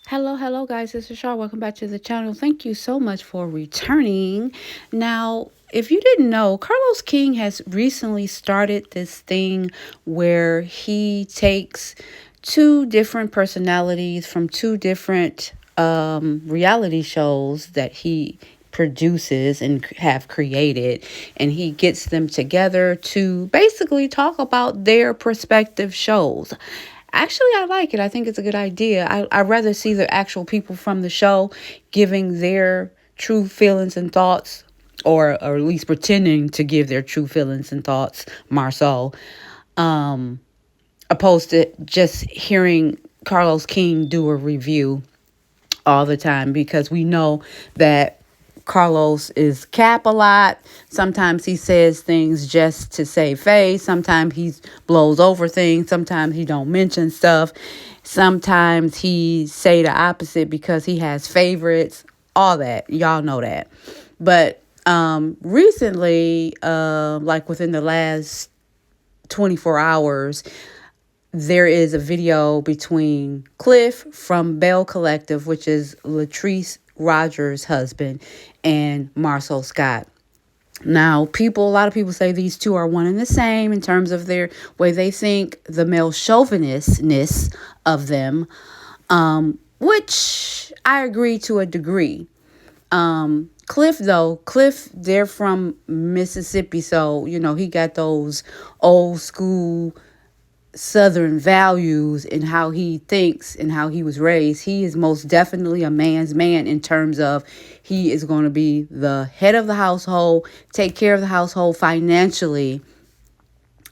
Hello, guys. This is Shaw. Welcome back to the channel. Thank you so much for returning. Now, if you didn't know, Carlos King has recently started this thing where he takes two different personalities from two different reality shows that he produces and have created, and he gets them together to basically talk about their prospective shows. Actually, I like it. I think it's a good idea. I'd rather see the actual people from the show giving their true feelings and thoughts, or at least pretending to give their true feelings and thoughts, Marsau, um, opposed to just hearing Carlos King do a review all the time, because we know that Carlos is cap a lot. Sometimes he says things just to save face. Sometimes he blows over things. Sometimes he don't mention stuff. Sometimes he say the opposite because he has favorites. All that. Y'all know that. But recently, like within the last 24 hours, there is a video between Cliff from Bell Collective, which is Latrice Rogers' husband, and Marsau Scott. Now, a lot of people say these two are one and the same in terms of their way they think, the male chauvinistness of them, which I agree to a degree. Cliff, they're from Mississippi, so, he got those old school Southern values in how he thinks and how he was raised. He is most definitely a man's man in terms of he is going to be the head of the household, take care of the household financially,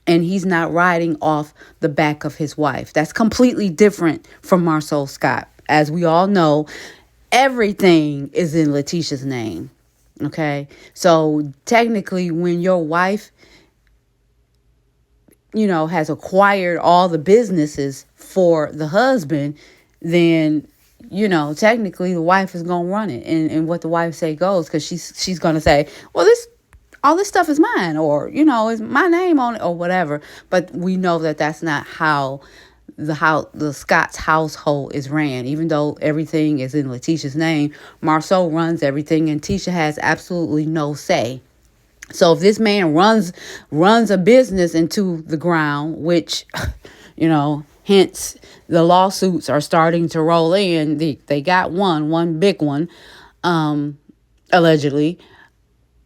and he's not riding off the back of his wife. That's completely different from Marsau Scott. As we all know, everything is in Letitia's name. Okay? So technically, when your wife has acquired all the businesses for the husband, then, technically the wife is going to run it. And what the wife say goes, because she's going to say, well, all this stuff is mine, or, is my name on it, or whatever. But we know that that's not how the Scott's household is ran. Even though everything is in Letitia's name, Marsau runs everything, and Tisha has absolutely no say. So if this man runs a business into the ground, which, hence the lawsuits are starting to roll in. They got one big one, allegedly.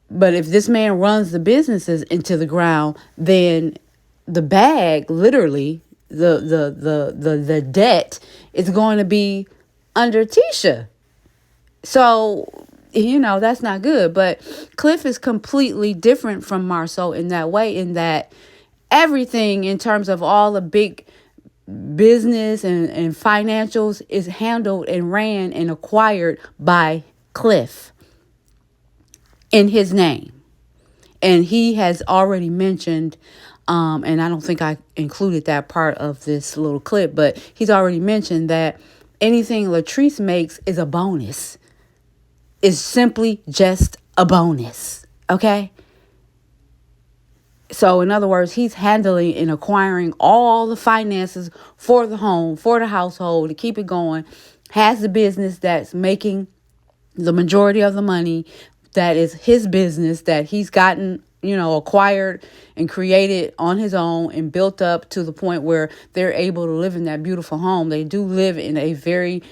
But if this man runs the businesses into the ground, then the bag, literally, the debt is going to be under Tisha. So, that's not good. But Cliff is completely different from Marsau in that way, in that everything in terms of all the big business and financials is handled and ran and acquired by Cliff in his name. And he has already mentioned, and I don't think I included that part of this little clip, but he's already mentioned that anything Latrice makes is a bonus. Is simply just a bonus. Okay? So, in other words, he's handling and acquiring all the finances for the home, for the household, to keep it going. Has the business that's making the majority of the money. That is his business that he's gotten, acquired and created on his own and built up to the point where they're able to live in that beautiful home. They do live in a very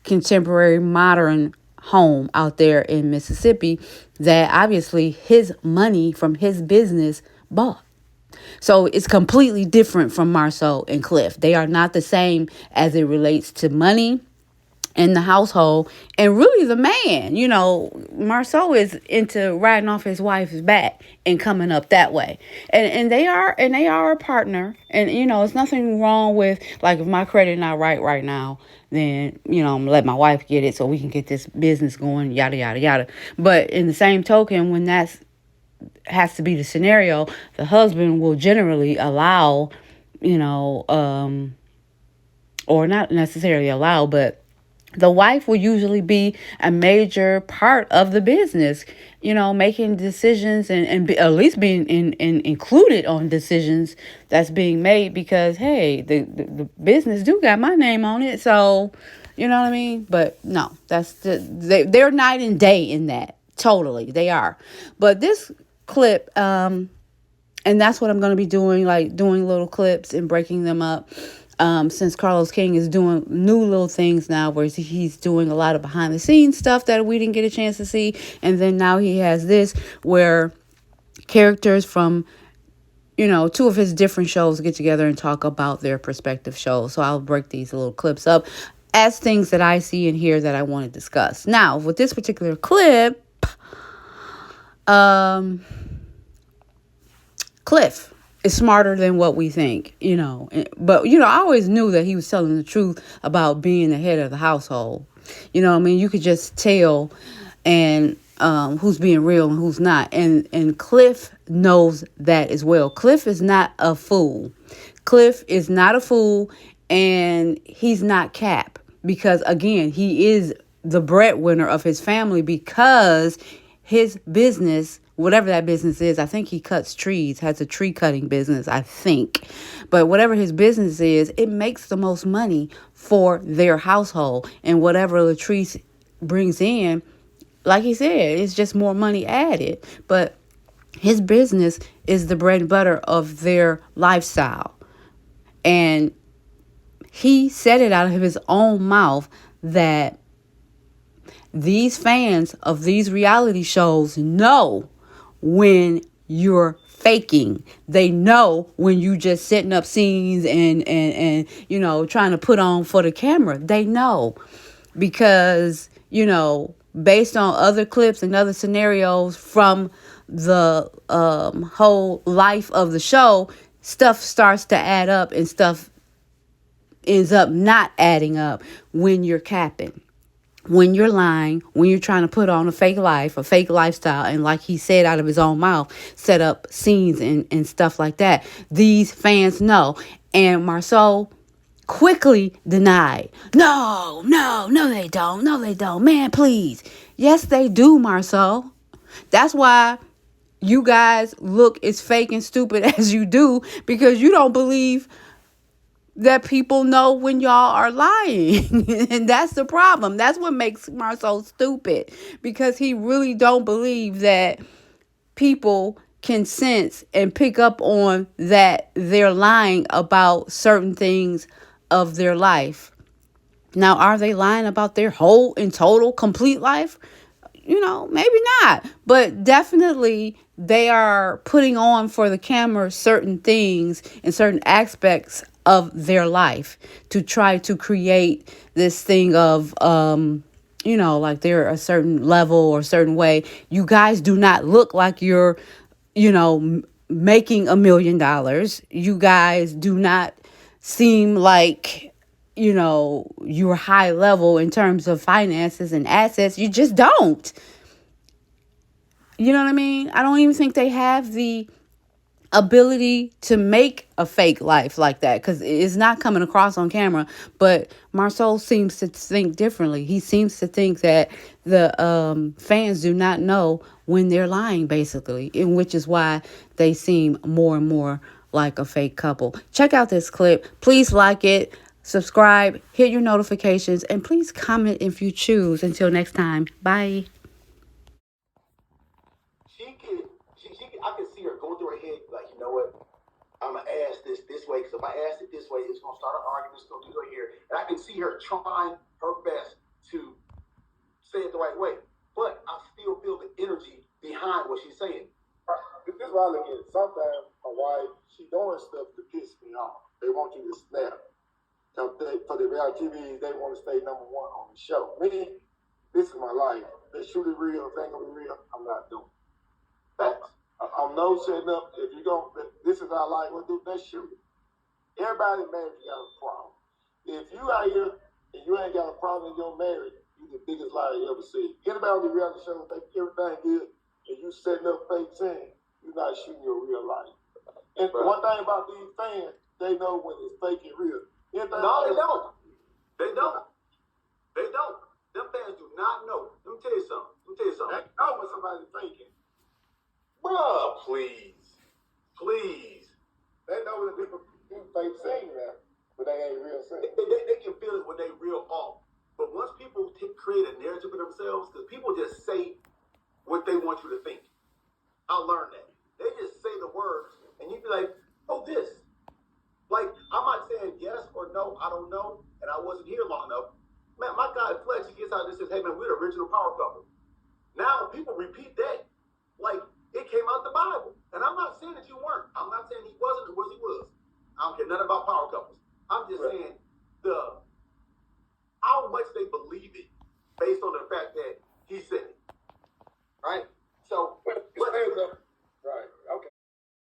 contemporary, modern home out there in Mississippi that obviously his money from his business bought. So it's completely different from Marsau and Cliff. They are not the same as it relates to money in the household, and really the man. Marsau is into riding off his wife's back and coming up that way, and they are a partner. And it's nothing wrong with, like, if my credit not right now, then I'm gonna let my wife get it so we can get this business going, yada yada yada. But in the same token, when that's has to be the scenario, the husband will generally allow, or not necessarily allow, but the wife will usually be a major part of the business, making decisions and at least being included on decisions that's being made, because, hey, the business do got my name on it. So, You know what I mean? But no, they're night and day in that. Totally, they are. But this clip, and that's what I'm going to be doing, like doing little clips and breaking them up. Since Carlos King is doing new little things now, where he's doing a lot of behind the scenes stuff that we didn't get a chance to see, and then now he has this where characters from two of his different shows get together and talk about their respective shows. So I'll break these little clips up as things that I see and hear that I want to discuss. Now, with this particular clip, Cliff is smarter than what we think, But, I always knew that he was telling the truth about being the head of the household. You could just tell and who's being real and who's not. And Cliff knows that as well. Cliff is not a fool. Cliff is not a fool, and he's not Cap. Because, again, he is the breadwinner of his family because his business, whatever that business is, I think he cuts trees, has a tree cutting business, I think. But whatever his business is, it makes the most money for their household. And whatever Latrice brings in, like he said, it's just more money added. But his business is the bread and butter of their lifestyle. And he said it out of his own mouth that these fans of these reality shows know when you're faking. They know when you just setting up scenes and trying to put on for the camera. They know because, based on other clips and other scenarios from the whole life of the show, stuff starts to add up and stuff ends up not adding up when you're capping, when you're lying, when you're trying to put on a fake life, a fake lifestyle, and like he said out of his own mouth, set up scenes and stuff like that. These fans know. And Marsau quickly denied. No, they don't. No, they don't. Man, please. Yes, they do, Marsau. That's why you guys look as fake and stupid as you do, because you don't believe that people know when y'all are lying. And that's the problem. That's what makes Marsau stupid, because he really don't believe that people can sense and pick up on that they're lying about certain things of their life. Now, are they lying about their whole and total complete life? Maybe not, but definitely they are putting on for the camera certain things and certain aspects of their life to try to create this thing of, like they're a certain level or a certain way. You guys do not look like you're, making $1 million. You guys do not seem like, you're high level in terms of finances and assets. You just don't. You know what I mean? I don't even think they have the ability to make a fake life like that, because it's not coming across on camera. But Marsau seems to think differently. He seems to think that the fans do not know when they're lying, basically, and which is why they seem more and more like a fake couple. Check out this clip. Please like it, subscribe, hit your notifications, and please comment if you choose. Until next time, bye. I could see her go through her head, like, you know what? I'm gonna ask this way, because if I ask it this way, it's gonna start an argument. It's gonna do it here, and I can see her trying her best to say it the right way, but I still feel the energy behind what she's saying. This is why I look at it. Sometimes my wife, she doing stuff to piss me off. They want you to snap. For the reality TV, they want to stay #1 on the show. Me, this is my life. They shoot it real. If they ain't gonna be real, I'm not doing it. Facts. I'm no setting up. If you go, this is our life. We'll do. Let's shoot it. Everybody married, you got a problem. If you out here and you ain't got a problem in your marriage, you the biggest liar you ever see. Anybody on the reality show think everything good, and you setting up fake things, you're not shooting your real life. And one thing about these fans, they know when it's fake and real. No, they don't. They don't. They don't. Them fans do not know. Let me tell you something. They know when somebody's faking. Bruh, please. They know when people do fake sing now, but they ain't real sing. They can feel it when they real off. people create a narrative for themselves because people just say what they want you to think. I learned that. They just say the words, and you be like, oh, this. Like, I'm not saying yes or no, I don't know, and I wasn't here long enough. Man, my guy Flex, he gets out and says, hey, man, we're the original power couple. Now, people repeat that like it came out the Bible. And I'm not saying that you weren't. I'm not saying he wasn't or was he was. I don't care nothing about power couples. I'm just saying